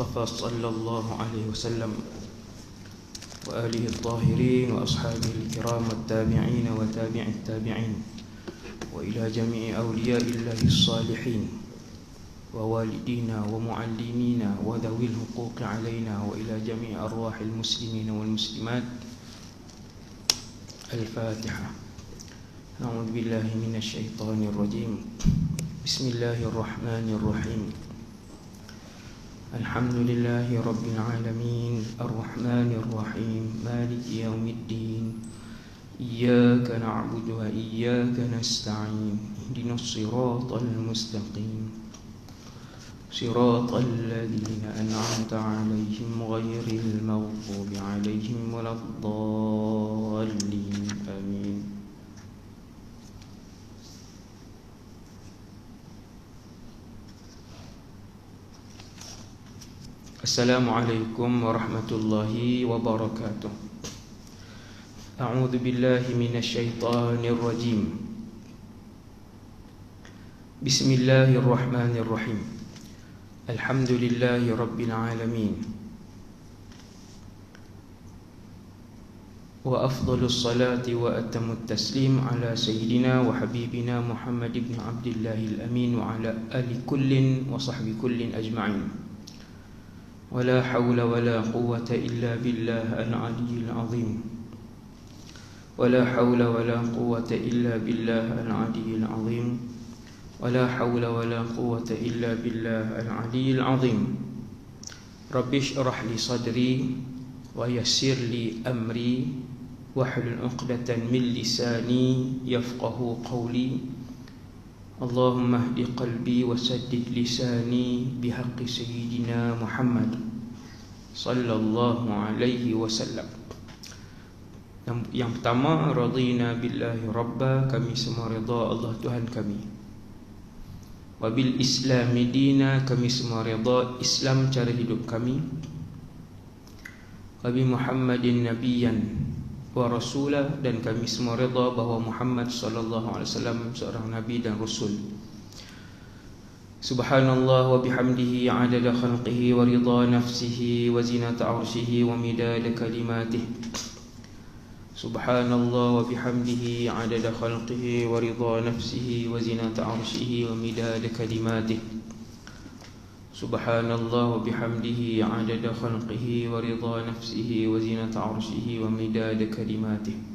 المصطفى صلى الله عليه وسلم وآله الطاهرين وأصحابه الكرام والتابعين وتابع التابعين وإلى جميع أولياء الله الصالحين ووالدينا ومعلمينا وذوي الحقوق علينا وإلى جميع أرواح المسلمين والمسلمات. الفاتحة. أعوذ بالله من الشيطان الرجيم. بسم الله الرحمن الرحيم. الحمد لله رب العالمين الرحمن الرحيم مالك يوم الدين إياك نعبد وإياك نستعين اهدنا الصراط المستقيم صراط الذين أنعمت عليهم غير المغضوب عليهم ولا الضالين آمين. Assalamualaikum warahmatullahi wabarakatuh. A'udzu billahi minasyaitonir rajim. Bismillahirrahmanirrahim. Alhamdulillahi rabbil alamin. Wa afdhalus salati wa atamut taslim ala sayyidina wa habibina Muhammad ibn Abdillahil amin wa ala ali kullin wa sahbi kullin ajma'in. ولا حول ولا قوة إلا بالله العلي العظيم. ولا حول ولا قوة إلا بالله العلي العظيم. ولا حول ولا قوة إلا بالله العلي العظيم. رب اشرح لي صدري ويسر لي أمري واحلل عقدة من لساني يفقه قولي. اللهم اهد قلبي وسدد لساني بحق سيدنا محمد صلى الله عليه وسلم. Yang pertama, radina billahi rabba, kami semua redha Allah Tuhan kami. Wabil islami dina, kami semua redha Islam cara hidup kami. Wabi Muhammadin nabiyyan wa rasulah, dan kami semua redha bahawa Muhammad sallallahu alaihi wasallam seorang nabi dan rasul. Subhanallah wa bihamdihi adada khalqihi wa ridha nafsihi wa zinata arshihi wa midada kalimatihi. Subhanallah wa bihamdihi adada khalqihi wa ridha nafsihi wa zinata arshihi wa midada kalimatihi. Subhanallah wa bihamdihi adada khalqihi wa ridha nafsihi wa zinata arshihi wa midada kalimatihi.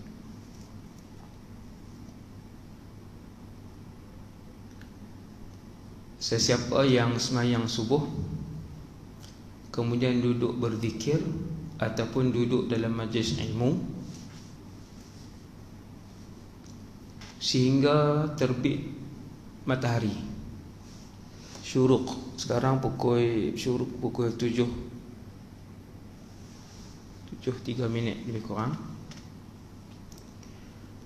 Sesiapa yang semayang subuh kemudian duduk berzikir ataupun duduk dalam majlis ilmu sehingga terbit matahari syuruk, sekarang syuruk pukul 7:03 lebih kurang.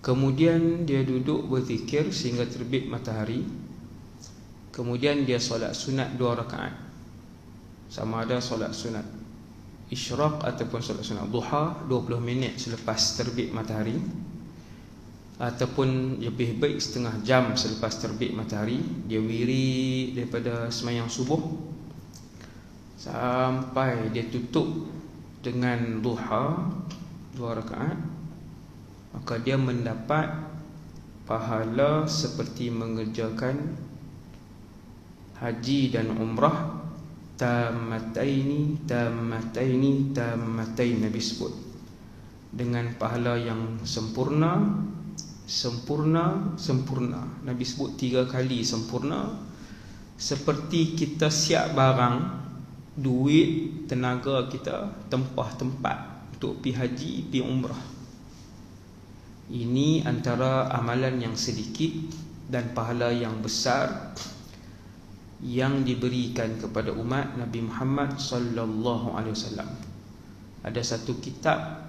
Kemudian dia duduk berzikir sehingga terbit matahari. Kemudian dia solat sunat 2 rakaat. Sama ada solat sunat isyraq ataupun solat sunat duha 20 minit selepas terbit matahari, ataupun lebih baik setengah jam selepas terbit matahari. Dia wirid daripada semayang subuh sampai dia tutup dengan duha 2 rakaat, maka dia mendapat pahala seperti mengerjakan haji dan umrah tammataini Nabi sebut, dengan pahala yang sempurna. Nabi sebut 3 kali sempurna. Seperti kita siap barang, duit, tenaga kita, tempat untuk pergi haji, pergi umrah. Ini antara amalan yang sedikit dan pahala yang besar yang diberikan kepada umat Nabi Muhammad sallallahu alaihi wasallam. Ada satu kitab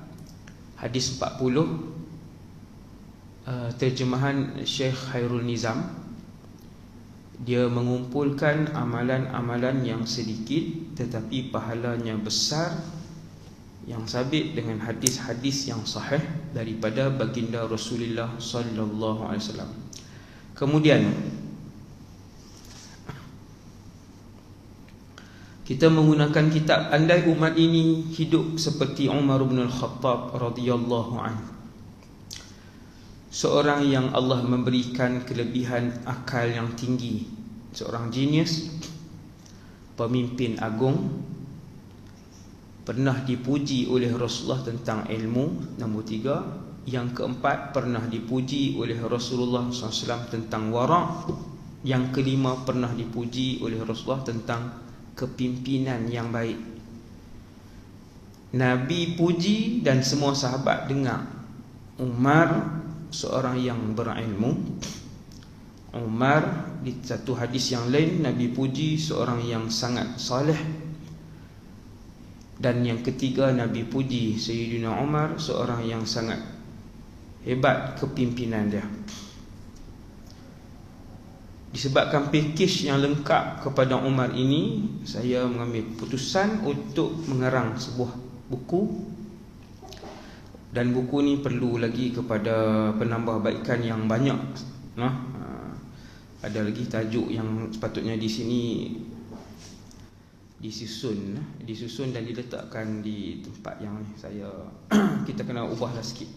hadis 40, terjemahan Syekh Khairul Nizam. Dia mengumpulkan amalan-amalan yang sedikit tetapi pahalanya besar, yang sabit dengan hadis-hadis yang sahih daripada baginda Rasulullah sallallahu alaihi wasallam. Kemudian Kita menggunakan kitab. Andai umat ini hidup seperti Umar bin Al-Khattab radhiyallahu anhu, seorang yang Allah memberikan kelebihan akal yang tinggi, seorang genius, pemimpin agung, pernah dipuji oleh Rasulullah tentang ilmu. Nombor 3. Yang keempat, pernah dipuji oleh Rasulullah SAW tentang wara'. Yang kelima, pernah dipuji oleh Rasulullah tentang kepimpinan yang baik. Nabi puji dan semua sahabat dengar. Umar seorang yang berilmu. Umar, di satu hadis yang lain, Nabi puji seorang yang sangat saleh. Dan yang ketiga, Nabi puji Sayyidina Umar seorang yang sangat hebat kepimpinan dia. Disebabkan pakej yang lengkap kepada Umar ini, saya mengambil keputusan untuk mengarang sebuah buku. Dan buku ni perlu lagi kepada penambahbaikan yang banyak. Ada lagi tajuk yang sepatutnya di sini disusun dan diletakkan di tempat yang kita kena ubahlah sikit.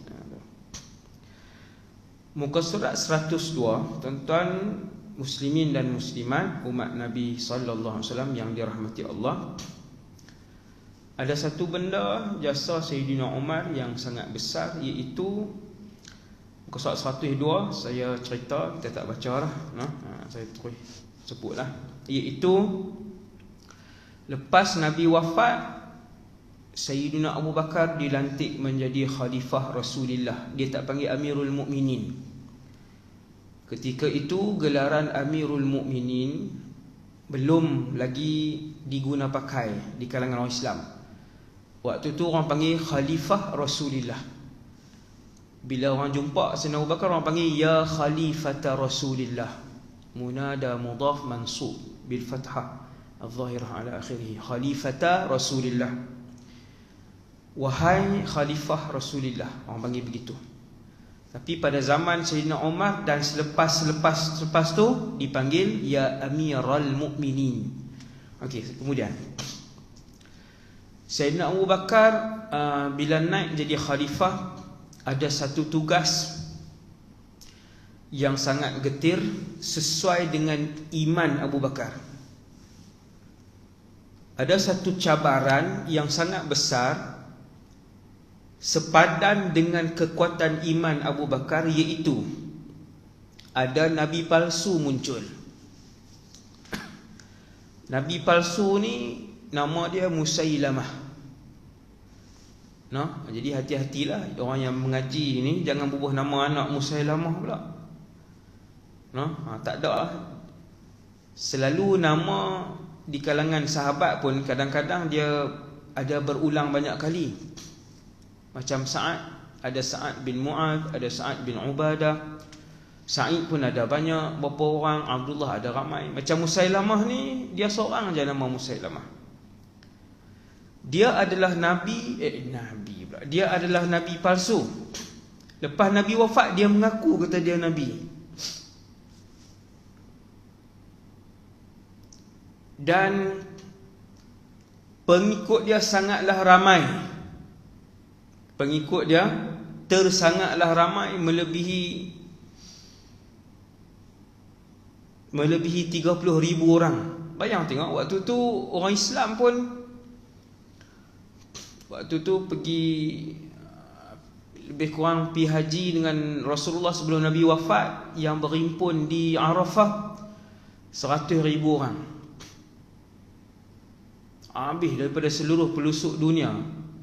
Muka surat 102, tuan-tuan muslimin dan muslimat, umat Nabi sallallahu alaihi wasallam yang dirahmati Allah. Ada satu benda jasa Sayyidina Umar yang sangat besar, iaitu muka surat 102. Saya cerita, kita tak baca lah, saya terus sebutlah. Iaitu lepas Nabi wafat, Sayyidina Abu Bakar dilantik menjadi khalifah Rasulullah. Dia tak panggil Amirul Mukminin. Ketika itu gelaran Amirul Mukminin belum lagi diguna pakai di kalangan orang Islam. Waktu tu orang panggil Khalifah Rasulullah. Bila orang jumpa Sayyidina Abu Bakar, orang panggil Ya Khalifata Rasulullah. Munada mudhaf mansub bil fathah al-zahirah ala akhirih. Khalifata Rasulullah. Wahai Khalifah Rasulullah, orang panggil begitu. Tapi pada zaman Sayyidina Umar dan selepas tu dipanggil Ya Amiral Mukminin. Okey, kemudian Sayyidina Abu Bakar bila naik jadi khalifah, ada satu tugas yang sangat getir sesuai dengan iman Abu Bakar. Ada satu cabaran yang sangat besar sepadan dengan kekuatan iman Abu Bakar, iaitu ada Nabi palsu muncul. Nabi palsu ni nama dia Musailamah. Jadi hati-hatilah orang yang mengaji ni, jangan bubuh nama anak Musailamah pula. Tak ada lah. Selalu nama di kalangan sahabat pun kadang-kadang dia ada berulang banyak kali. Macam Sa'ad, ada Sa'ad bin Mu'adh, ada Sa'ad bin Ubadah. Sa'id pun ada banyak, berapa orang. Abdullah ada ramai. Macam Musailamah ni, dia seorang je nama Musailamah. Dia adalah Dia adalah Nabi palsu. Lepas Nabi wafat, dia mengaku kata dia Nabi. Dan pengikut dia sangatlah ramai. Pengikut dia tersangatlah ramai, melebihi 30,000 orang. Bayang tengok, waktu tu orang Islam pun waktu tu pergi lebih kurang pergi haji dengan Rasulullah sebelum Nabi wafat, yang berhimpun di Arafah 100,000 orang. Habis daripada seluruh pelosok dunia.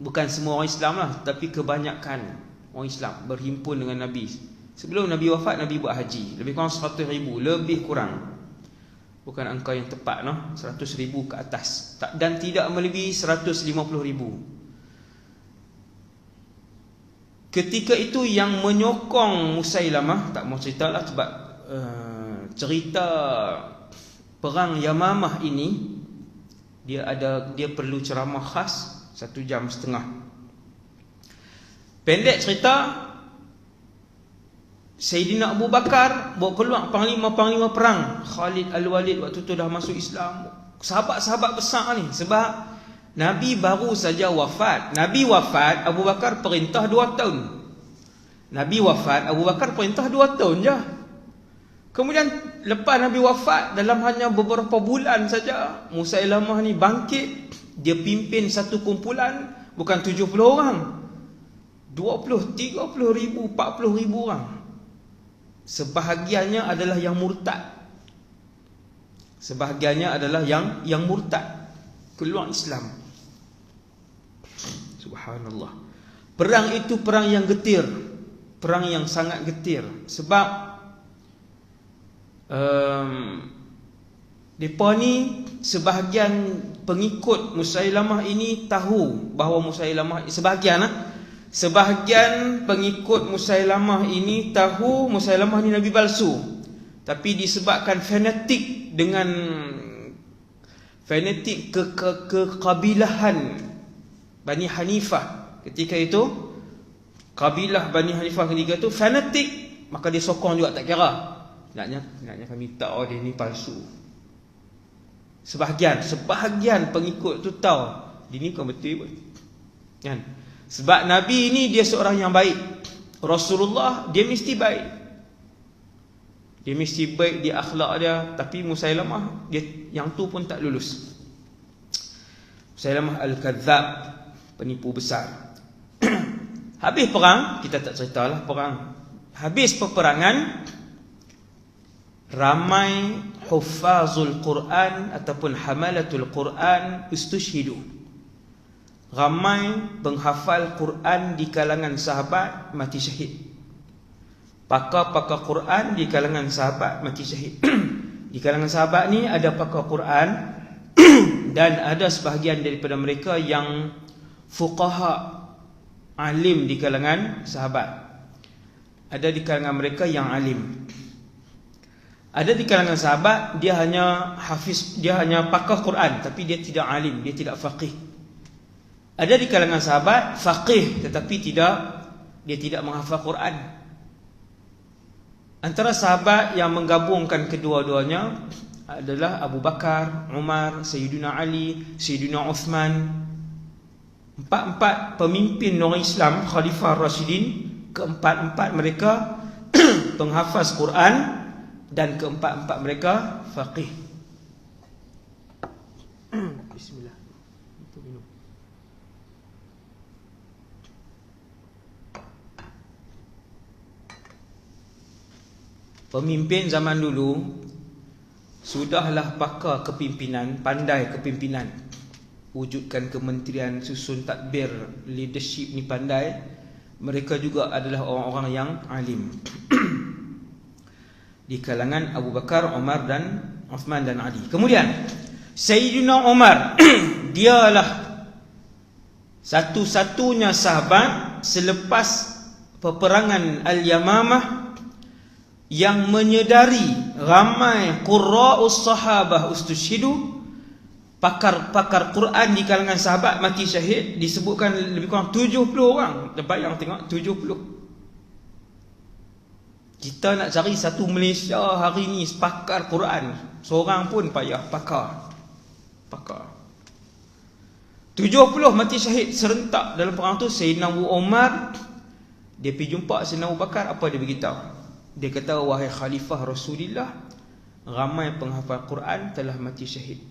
Bukan semua orang Islam lah, tapi kebanyakan orang Islam berhimpun dengan Nabi. Sebelum Nabi wafat, Nabi buat haji. Lebih kurang 100,000, lebih kurang. Bukan angka yang tepat, 100,000 ke atas. Dan tidak melebihi 150,000. Ketika itu yang menyokong Musailamah, tak mau cerita lah sebab cerita perang Yamamah ini, dia perlu ceramah khas 1.5 jam. Pendek cerita, Sayyidina Abu Bakar bawa keluar panglima-panglima perang. Khalid Al-Walid waktu tu dah masuk Islam. sahabat-sahabat besar ni. Sebab Nabi baru saja wafat. Nabi wafat, Abu Bakar perintah 2 tahun. Nabi wafat, Abu Bakar perintah 2 tahun je. Kemudian lepas Nabi wafat, dalam hanya beberapa bulan saja, Musailamah ni bangkit. Dia pimpin satu kumpulan, bukan 70 orang, 20, 30 ribu, 40 ribu orang. Sebahagiannya adalah yang murtad. Sebahagiannya adalah yang murtad, keluar Islam. Subhanallah. Perang itu perang yang getir, perang yang sangat getir. Sebab mereka ni, sebahagian pengikut Musailamah ini tahu bahawa Musailamah, sebahagian pengikut Musailamah ini tahu Musailamah ni Nabi palsu. Tapi disebabkan fanatik dengan fanatik kekabilahan Bani Hanifah ketika itu, kabilah Bani Hanifah ketika itu fanatik, maka dia sokong juga, tak kira. Naknya kami tahu dia ni palsu. Sebahagian pengikut tu tahu dia ni bukan betul pun. Kan? Sebab Nabi ni dia seorang yang baik. Rasulullah dia mesti baik. Dia mesti baik di akhlak dia, tapi Musailamah dia yang tu pun tak lulus. Musailamah al-Kadzab, penipu besar. Habis perang, kita tak ceritalah perang. Habis peperangan, ramai huffazul Quran ataupun hamalatul Quran istushhidu. Ramai penghafal Quran di kalangan sahabat mati syahid. Pakar-pakar Quran di kalangan sahabat mati syahid. Di kalangan sahabat ni ada pakar Quran dan ada sebahagian daripada mereka yang fuqaha, alim di kalangan sahabat. Ada di kalangan mereka yang alim. Ada di kalangan sahabat dia hanya hafiz, dia hanya pakar Quran tapi dia tidak alim, dia tidak faqih. Ada di kalangan sahabat faqih tetapi dia tidak menghafal Quran. Antara sahabat yang menggabungkan kedua-duanya adalah Abu Bakar, Umar, Sayyidina Ali, Sayyidina Uthman. Empat-empat pemimpin orang Islam, Khalifah Rashidin. Keempat-empat mereka penghafaz Quran dan keempat-empat mereka faqih. Bismillah. Pemimpin zaman dulu sudahlah pakar kepimpinan, pandai kepimpinan. Wujudkan kementerian, susun tadbir, leadership ni pandai. Mereka juga adalah orang-orang yang alim. Di kalangan Abu Bakar, Umar dan Uthman dan Ali. Kemudian Sayyidina Umar dialah satu-satunya sahabat selepas peperangan Al-Yamamah yang menyedari ramai qurra'us sahabah ustushhidu, pakar-pakar Quran di kalangan sahabat mati syahid. Disebutkan lebih kurang 70 orang. Terbayang tengok 70. Kita nak cari satu Malaysia hari ni pakar Quran, seorang pun payah. Pakar 70 mati syahid serentak dalam perang tu. Sayyidina Umar dia pergi jumpa Sayyidina Abu Bakar. Apa dia beritahu? Dia kata, wahai Khalifah Rasulullah, ramai penghafal Quran telah mati syahid.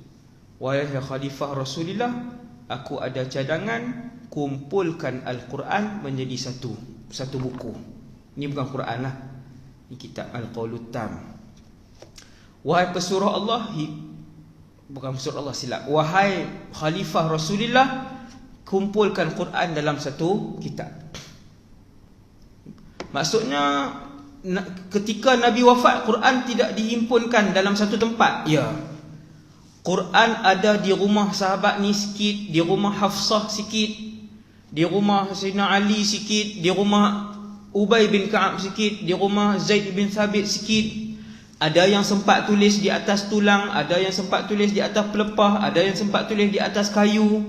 Wahai Khalifah Rasulullah, aku ada cadangan, kumpulkan Al-Quran menjadi satu buku. Ini bukan Quran lah, ini kitab Al-Qawlut Tam. Wahai pesuruh Allah, bukan pesuruh Allah, silap. Wahai Khalifah Rasulullah, kumpulkan Quran dalam satu kitab. Maksudnya ketika Nabi wafat, Quran tidak dihimpunkan dalam satu tempat. Ya, Quran ada di rumah sahabat ni sikit, di rumah Hafsah sikit, di rumah Sayyidina Ali sikit, di rumah Ubay bin Ka'ab sikit, di rumah Zaid bin Thabit sikit. Ada yang sempat tulis di atas tulang, ada yang sempat tulis di atas pelepah, ada yang sempat tulis di atas kayu.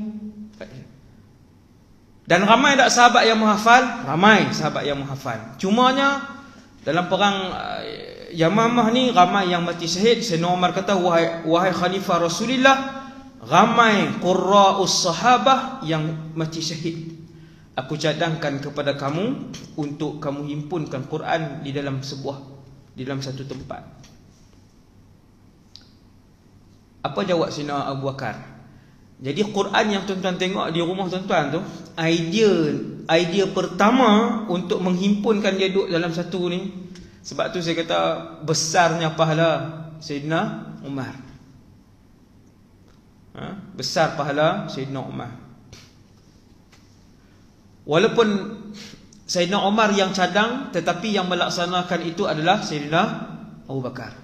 Dan ramai tak sahabat yang menghafal? Ramai sahabat yang menghafal. Cumanya dalam perang Yamamah ni ramai yang mati syahid. Sayyidina Umar kata, wahai khalifah Rasulullah, ramai qurra'us sahabah yang mati syahid. Aku cadangkan kepada kamu untuk kamu himpunkan Quran di dalam satu tempat. Apa jawab Sayyidina Abu Bakar? Jadi Quran yang tuan-tuan tengok di rumah tuan-tuan tu, idea pertama untuk menghimpunkan dia duduk dalam satu ni. Sebab tu saya kata besarnya pahala Sayyidina Umar. Besar pahala Sayyidina Umar. Walaupun Sayyidina Umar yang cadang, tetapi yang melaksanakan itu adalah Sayyidina Abu Bakar.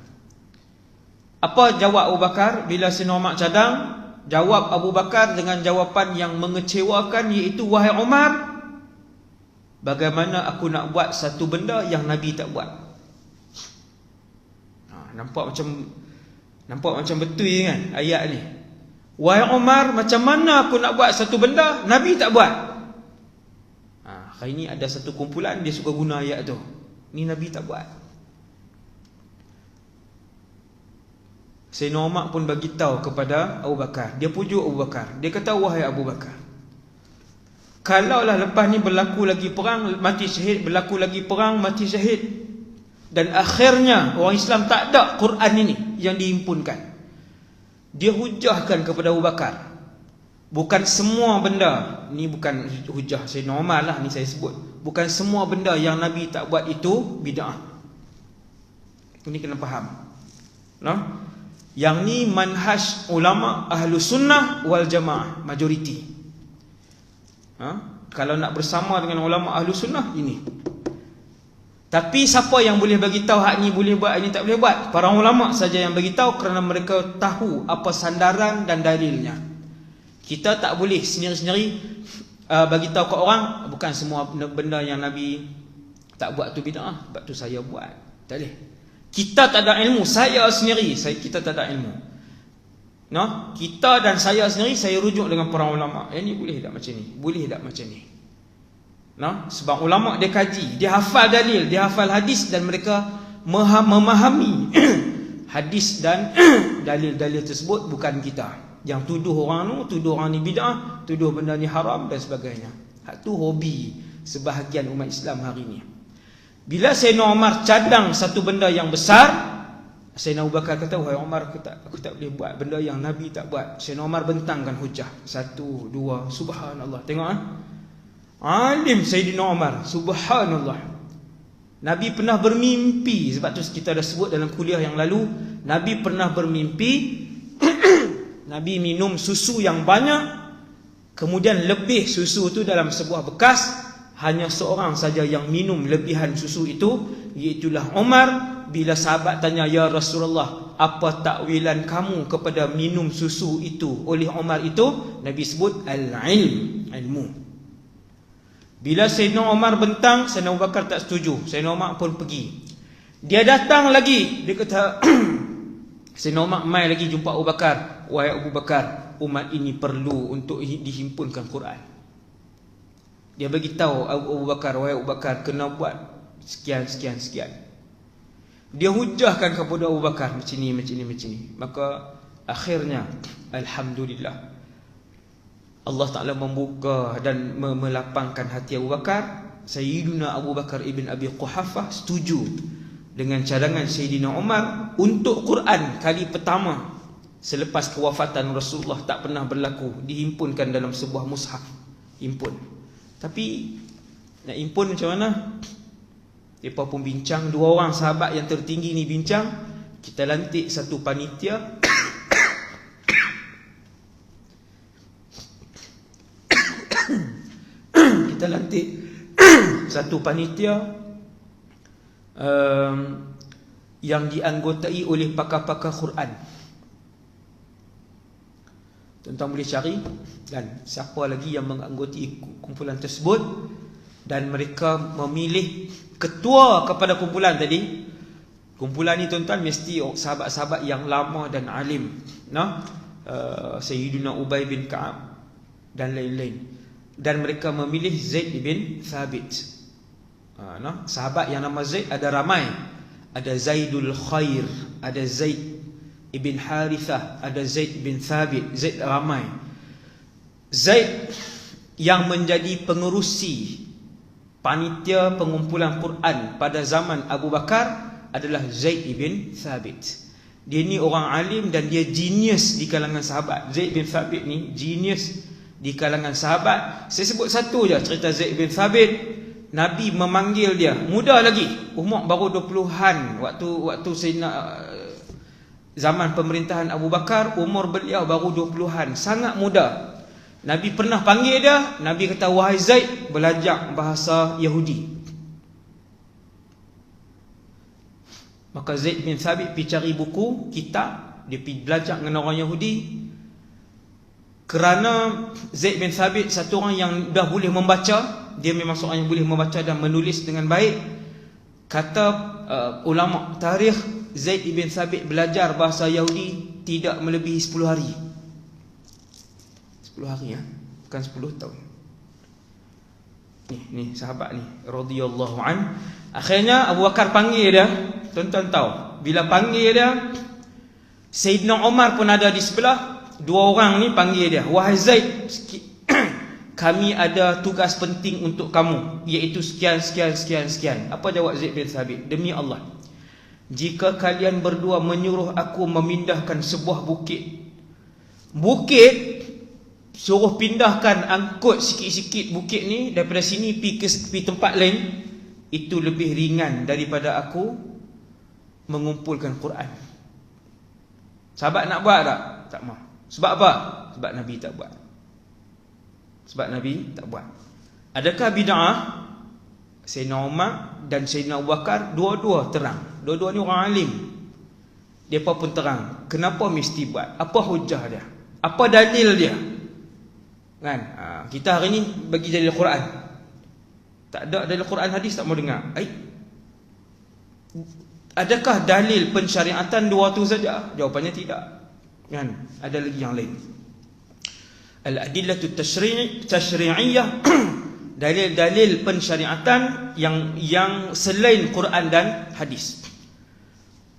Apa jawab Abu Bakar bila Sayyidina Umar cadang? Jawab Abu Bakar dengan jawapan yang mengecewakan, iaitu, wahai Umar, bagaimana aku nak buat satu benda yang Nabi tak buat? Nampak macam betul kan ayat ni. Wahai Umar, macam mana aku nak buat satu benda Nabi tak buat? Hari ni ada satu kumpulan dia suka guna ayat tu. Ni Nabi tak buat. Sayyidina Umar pun bagi tahu kepada Abu Bakar. Dia pujuk Abu Bakar. Dia kata, wahai Abu Bakar, kalaulah lepas ni berlaku lagi perang, mati syahid, berlaku lagi perang, mati syahid, dan akhirnya orang Islam tak ada Quran ini yang dihimpunkan, dia hujahkan kepada Abu Bakar, bukan semua benda, ni bukan hujah Sayyidina Umar lah, ni saya sebut, bukan semua benda yang Nabi tak buat itu bid'ah. Ini kena faham. Yang ni manhaj ulama ahlu sunnah wal jamaah, majoriti. Kalau nak bersama dengan ulama ahlu sunnah, ini. Tapi siapa yang boleh bagi tahu hak ni boleh buat, hak ni tak boleh buat? Para ulama saja yang bagi tahu, kerana mereka tahu apa sandaran dan dalilnya. Kita tak boleh sendiri-sendiri bagi tahu ke orang, bukan semua benda yang Nabi tak buat tu bid'ah, sebab tu saya buat. Tak boleh. Kita tak ada ilmu, saya sendiri, kita tak ada ilmu. Kita dan saya sendiri, saya rujuk dengan para ulama. Ini boleh tak macam ni? Boleh tak macam ni? Sebab ulama dia kaji, dia hafal dalil, dia hafal hadis, dan mereka memahami hadis dan dalil-dalil tersebut. Bukan kita yang tuduh orang ni bid'ah, tuduh benda ni haram dan sebagainya. Hak tu hobi sebahagian umat Islam hari ni. Bila Sayyidina Umar cadang satu benda yang besar, Sayyidina Abu Bakar kata, wahai Umar, aku tak boleh buat benda yang Nabi tak buat. Sayyidina Umar bentangkan hujah. 1, 2, subhanallah. Tengok alim Sayyidina Umar, subhanallah. Nabi pernah bermimpi, sebab tu kita dah sebut dalam kuliah yang lalu, Nabi pernah bermimpi Nabi minum susu yang banyak, kemudian lebih susu tu dalam sebuah bekas. Hanya seorang saja yang minum lebihan susu itu, iaitulah Umar. Bila sahabat tanya, ya Rasulullah, apa takwilan kamu kepada minum susu itu oleh Umar itu? Nabi sebut ilmu. Bila Sayyidina Umar bentang, Sayyidina Abu Bakar tak setuju. Sayyidina Umar pun pergi. Dia datang lagi, dia kata Sayyidina Umar mai lagi jumpa Abu Bakar. Wahai Abu Bakar, umat ini perlu untuk dihimpunkan Quran. Dia bagi tahu Abu Bakar, wahai Abu Bakar, kena buat sekian. Dia hujahkan kepada Abu Bakar macam ni. Maka akhirnya alhamdulillah, Allah Ta'ala membuka dan melapangkan hati Abu Bakar. Sayyidina Abu Bakar ibn Abi Quhafah setuju dengan cadangan Sayyidina Umar untuk Quran kali pertama selepas kewafatan Rasulullah tak pernah berlaku dihimpunkan dalam sebuah mushaf. Himpun. Tapi nak himpun macam mana? Mereka pun bincang, 2 orang sahabat yang tertinggi ni bincang. Kita lantik satu panitia. Kita lantik satu panitia yang dianggotai oleh pakar-pakar Quran. Tuan-tuan boleh cari dan siapa lagi yang menganggotai kumpulan tersebut, dan mereka memilih ketua kepada kumpulan tadi. Kumpulan ni tuan-tuan mesti sahabat-sahabat yang lama dan alim, Sayyidina Ubay bin Ka'ab dan lain-lain. Dan mereka memilih Zaid bin Thabit. Sahabat yang nama Zaid ada ramai. ada Zaidul Khair, ada Zaid ibn Harithah, ada Zaid bin Thabit. Zaid ramai. Zaid yang menjadi pengerusi panitia pengumpulan Quran pada zaman Abu Bakar adalah Zaid ibn Thabit. Dia ni orang alim dan dia genius di kalangan sahabat. Zaid bin Thabit ni genius di kalangan sahabat. Saya sebut satu je cerita Zaid bin Thabit. Nabi memanggil dia, muda lagi, umur baru 20-an. Waktu zaman pemerintahan Abu Bakar, umur beliau baru 20-an, sangat muda. Nabi pernah panggil dia. Nabi kata, wahai Zaid, belajar bahasa Yahudi. Maka Zaid bin Thabit pergi cari buku, kitab. Dia pergi belajar dengan orang Yahudi. Kerana Zaid bin Thabit satu orang yang dah boleh membaca. Dia memang seorang yang boleh membaca dan menulis dengan baik. Kata ulama tarikh, Zaid bin Thabit belajar bahasa Yahudi tidak melebihi 10 hari. 10 hari ya, bukan 10 tahun. Ni sahabat ni radhiyallahu an. Akhirnya Abu Bakar panggil dia. Tuan-tuan tahu, bila panggil dia, Sayyidina Umar pun ada di sebelah. Dua orang ni panggil dia, wahai Zaid, kami ada tugas penting untuk kamu, iaitu sekian. Apa jawab Zaid bin Thabit? Demi Allah, jika kalian berdua menyuruh aku memindahkan sebuah bukit, suruh pindahkan, angkut sikit-sikit bukit ni daripada sini pergi tempat lain, itu lebih ringan daripada aku mengumpulkan Quran. Sahabat nak buat tak? Tak mahu. Sebab apa? Sebab Nabi tak buat. Adakah bid'ah? Sayyidina Umar dan Sayyidina Abu Bakar dua-dua terang. Dua-dua ni orang alim. Mereka pun terang. Kenapa mesti buat? Apa hujah dia? Apa dalil dia? Kan? Kita hari ni bagi dalil Quran. Tak ada dalil Quran, hadis tak mau dengar. Adakah dalil pensyariatan dua tu saja? Jawapannya tidak. Kan? Ada lagi yang lain. Al-adillatut tashri'iyah, dalil-dalil pensyariatan yang selain Quran dan hadis.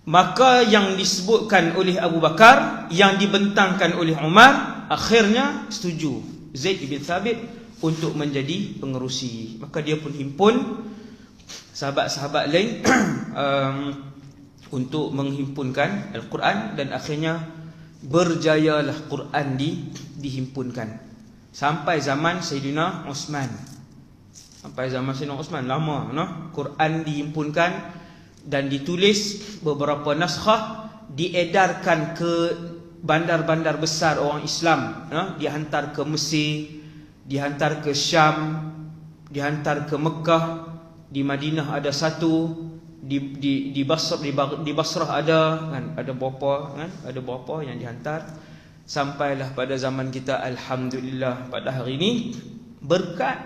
Maka yang disebutkan oleh Abu Bakar, yang dibentangkan oleh Umar, akhirnya setuju Zaid bin Thabit untuk menjadi pengerusi. Maka dia pun himpun sahabat-sahabat lain untuk menghimpunkan Al-Quran, dan akhirnya berjayalah Quran dihimpunkan sampai zaman Sayyidina Uthman. Lama Quran dihimpunkan dan ditulis beberapa naskah, diedarkan ke bandar-bandar besar orang Islam, dihantar ke Mesir, dihantar ke Syam, dihantar ke Mekah. Di Madinah ada satu, di Basrah ada, kan, ada berapa yang dihantar, sampailah pada zaman kita. Alhamdulillah, pada hari ini berkat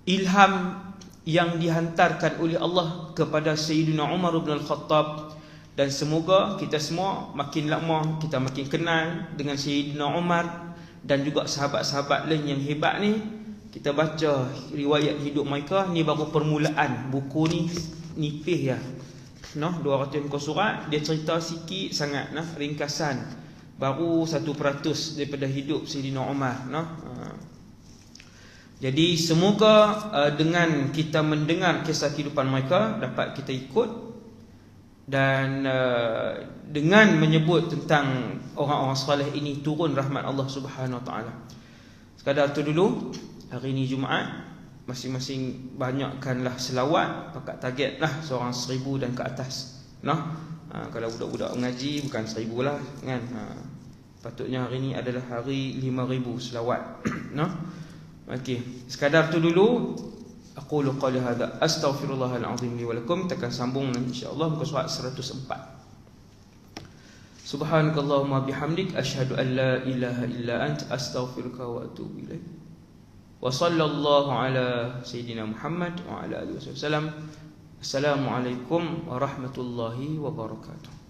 ilham yang dihantarkan oleh Allah kepada Sayyidina Umar bin Al-Khattab, dan semoga kita semua makin lama kita makin kenal dengan Sayyidina Umar dan juga sahabat-sahabat lain yang hebat ni. Kita baca riwayat hidup mereka ni, baru permulaan. Buku ni nipis ya, 200 muka surat. Dia cerita sikit sangat, ringkasan, baru 1% daripada hidup Sayyidina Umar. Jadi semoga dengan kita mendengar kisah kehidupan mereka dapat kita ikut, dan dengan menyebut tentang orang-orang saleh ini turun rahmat Allah Subhanahu Wa Taala. Sekadar tu dulu. Hari ni Jumaat, masing-masing banyakkanlah selawat. Pakat targetlah seorang 1000 dan ke atas. Kalau budak-budak mengaji bukan 1000 lah, kan. Patutnya hari ni adalah hari 5000 selawat. Okey, sekadar tu dulu. Aqulu qali hadza astaghfirullahal azim li wa lakum. Kita akan sambung insya-Allah muka surat 104. Subhanakallahumma bihamdik asyhadu an la ilaha illa anta astaghfiruka wa atubu ilaik. Wa sallallahu ala sayyidina Muhammad wa ala alihi wasallam. Assalamualaikum warahmatullahi wabarakatuh.